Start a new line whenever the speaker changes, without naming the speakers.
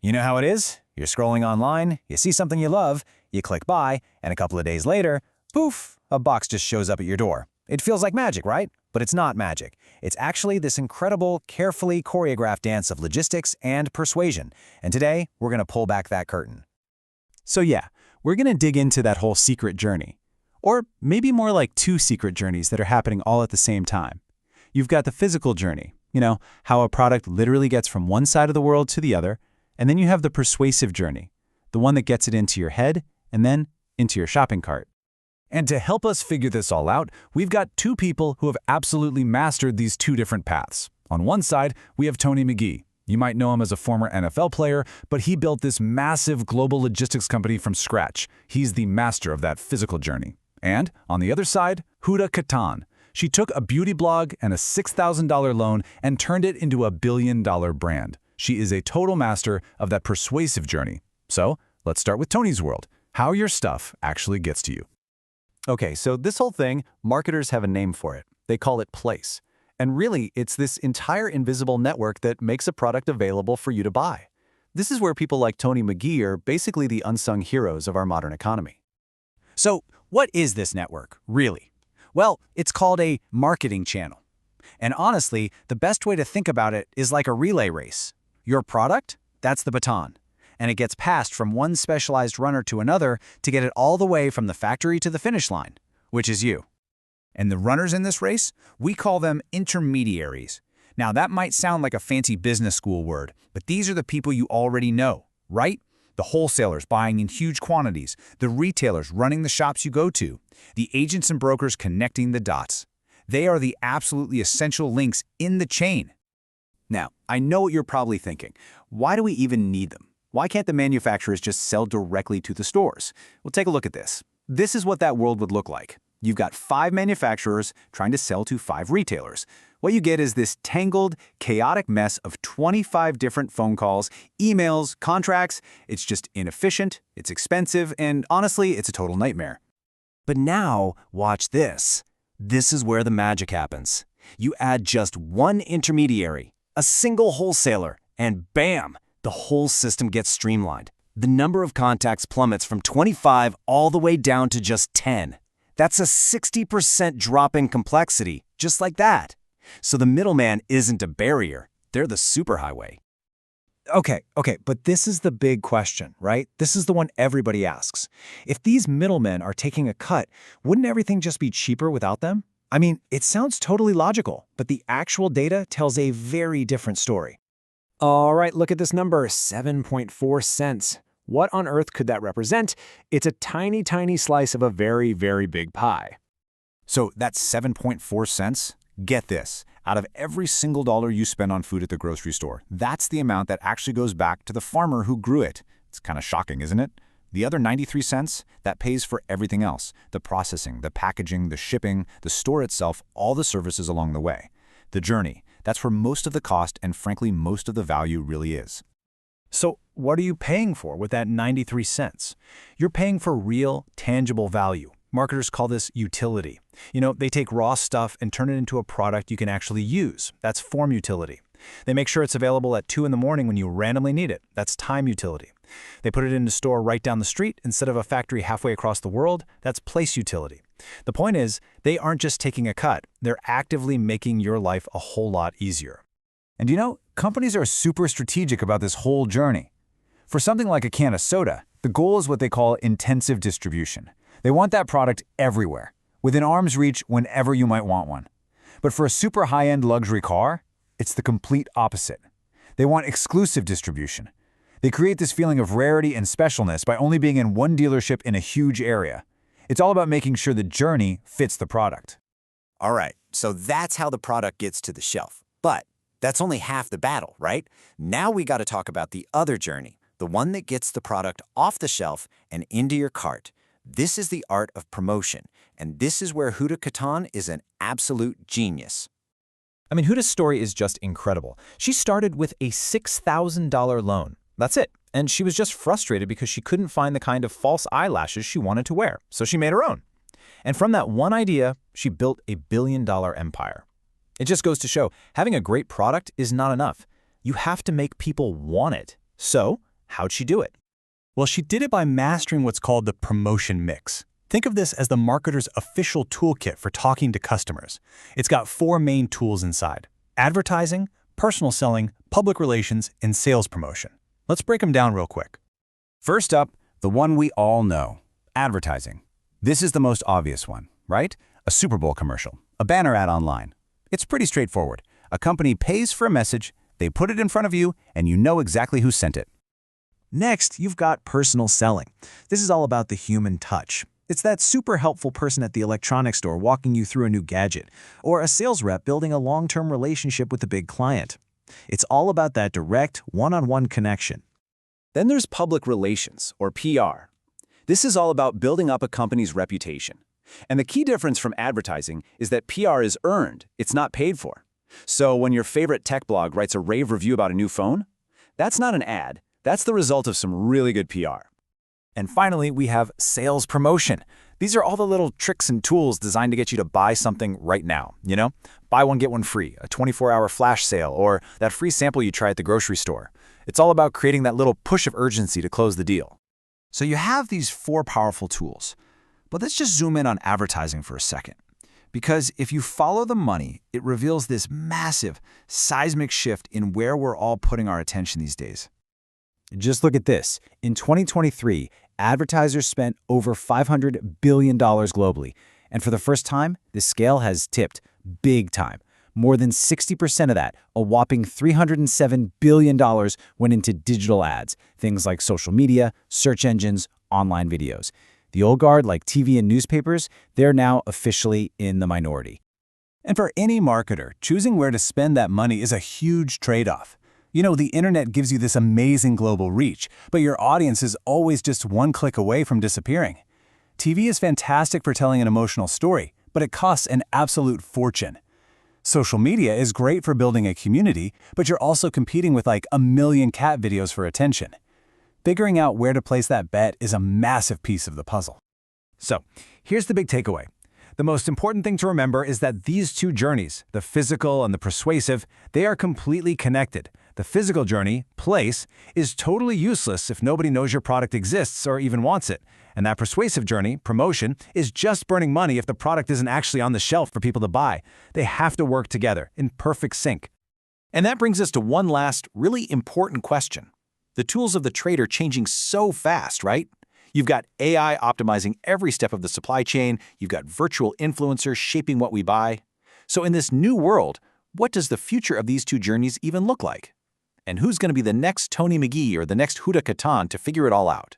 You know how it is? You're scrolling online, you see something you love, you click buy, and a couple of days later, poof, a box just shows up at your door. It feels like magic, right? But it's not magic. It's actually this incredible, carefully choreographed dance of logistics and persuasion. And today, we're going to pull back that curtain.
So yeah, we're going to dig into that whole secret journey. Or maybe more like two secret journeys that are happening all at the same time. You've got the physical journey, how a product literally gets from one side of the world to the other, and then you have the persuasive journey, the one that gets it into your head and then into your shopping cart.
And to help us figure this all out, we've got two people who have absolutely mastered these two different paths. On one side, we have Tony McGee. You might know him as a former NFL player, but he built this massive global logistics company from scratch. He's the master of that physical journey. And on the other side, Huda Kattan. She took a beauty blog and a $6,000 loan and turned it into a billion-dollar brand. She is a total master of that persuasive journey. So let's start with Tony's world, how your stuff actually gets to you.
Okay, so this whole thing, marketers have a name for it. They call it place. And really, it's this entire invisible network that makes a product available for you to buy. This is where people like Tony McGee are basically the unsung heroes of our modern economy.
So what is this network, really? Well, it's called a marketing channel. And honestly, the best way to think about it is like a relay race. Your product, that's the baton. And it gets passed from one specialized runner to another to get it all the way from the factory to the finish line, which is you. And the runners in this race, we call them intermediaries. Now, that might sound like a fancy business school word, but these are the people you already know, right? The wholesalers buying in huge quantities, the retailers running the shops you go to, the agents and brokers connecting the dots. They are the absolutely essential links in the chain.
Now, I know what you're probably thinking. Why do we even need them? Why can't the manufacturers just sell directly to the stores? Well, take a look at this. This is what that world would look like. You've got 5 manufacturers trying to sell to 5 retailers. What you get is this tangled, chaotic mess of 25 different phone calls, emails, contracts. It's just inefficient, it's expensive, and honestly, it's a total nightmare.
But now, watch this. This is where the magic happens. You add just one intermediary, a single wholesaler, and bam, the whole system gets streamlined. The number of contacts plummets from 25 all the way down to just 10. That's a 60% drop in complexity, just like that. So the middleman isn't a barrier, they're the superhighway.
Okay, but this is the big question, right? This is the one everybody asks. If these middlemen are taking a cut, wouldn't everything just be cheaper without them? I mean, it sounds totally logical, but the actual data tells a very different story.
All right, look at this number, 7.4 cents. What on earth could that represent? It's a tiny, tiny slice of a very, very big pie.
So that's 7.4 cents? Get this. Out of every single dollar you spend on food at the grocery store, that's the amount that actually goes back to the farmer who grew it. It's kind of shocking, isn't it? The other 93 cents, that pays for everything else. The processing, the packaging, the shipping, the store itself, all the services along the way. The journey, that's where most of the cost and frankly most of the value really is. So what are you paying for with that 93 cents? You're paying for real, tangible value. Marketers call this utility. They take raw stuff and turn it into a product you can actually use. That's form utility. They make sure it's available at 2 in the morning when you randomly need it. That's time utility. They put it in a store right down the street instead of a factory halfway across the world. That's place utility. The point is, they aren't just taking a cut. They're actively making your life a whole lot easier. And companies are super strategic about this whole journey. For something like a can of soda, the goal is what they call intensive distribution. They want that product everywhere, within arm's reach whenever you might want one. But for a super high-end luxury car, it's the complete opposite. They want exclusive distribution. They create this feeling of rarity and specialness by only being in one dealership in a huge area. It's all about making sure the journey fits the product.
All right, so that's how the product gets to the shelf. But that's only half the battle, right? Now we got to talk about the other journey, the one that gets the product off the shelf and into your cart. This is the art of promotion, and this is where Huda Kattan is an absolute genius.
I mean, Huda's story is just incredible. She started with a $6,000 loan. That's it. And she was just frustrated because she couldn't find the kind of false eyelashes she wanted to wear, so she made her own. And from that one idea, she built a billion-dollar empire. It just goes to show, having a great product is not enough. You have to make people want it. So,
How'd she do it?
Well, she did it by mastering what's called the promotion mix. Think of this as the marketer's official toolkit for talking to customers. It's got 4 main tools inside: advertising, personal selling, public relations, and sales promotion. Let's break them down real quick.
First up, the one we all know, advertising. This is the most obvious one, right? A Super Bowl commercial, a banner ad online. It's pretty straightforward. A company pays for a message, they put it in front of you, and you know exactly who sent it.
Next, you've got personal selling. This is all about the human touch. It's that super helpful person at the electronics store walking you through a new gadget, or a sales rep building a long-term relationship with a big client. It's all about that direct, one-on-one connection.
Then there's public relations, or PR. This is all about building up a company's reputation. And the key difference from advertising is that PR is earned, it's not paid for. So when your favorite tech blog writes a rave review about a new phone, that's not an ad, that's the result of some really good PR.
And finally, we have sales promotion. These are all the little tricks and tools designed to get you to buy something right now, you know? Buy one, get one free, a 24-hour flash sale, or that free sample you try at the grocery store. It's all about creating that little push of urgency to close the deal.
So you have these 4 powerful tools. But let's just zoom in on advertising for a second. Because if you follow the money, it reveals this massive, seismic shift in where we're all putting our attention these days.
Just look at this. In 2023, advertisers spent over $500 billion globally. And for the first time, the scale has tipped big time. More than 60% of that, a whopping $307 billion, went into digital ads, things like social media, search engines, online videos. The old guard, like TV and newspapers, they're now officially in the minority.
And for any marketer, choosing where to spend that money is a huge trade-off. You know, the internet gives you this amazing global reach, but your audience is always just one click away from disappearing. TV is fantastic for telling an emotional story, but it costs an absolute fortune. Social media is great for building a community, but you're also competing with like 1 million cat videos for attention. Figuring out where to place that bet is a massive piece of the puzzle.
So, here's the big takeaway. The most important thing to remember is that these 2 journeys, the physical and the persuasive, they are completely connected. The physical journey, place, is totally useless if nobody knows your product exists or even wants it. And that persuasive journey, promotion, is just burning money if the product isn't actually on the shelf for people to buy. They have to work together in perfect sync.
And that brings us to one last, really important question. The tools of the trade are changing so fast, right? You've got AI optimizing every step of the supply chain. You've got virtual influencers shaping what we buy. So in this new world, what does the future of these 2 journeys even look like? And who's going to be the next Tony McGee or the next Huda Katan to figure it all out?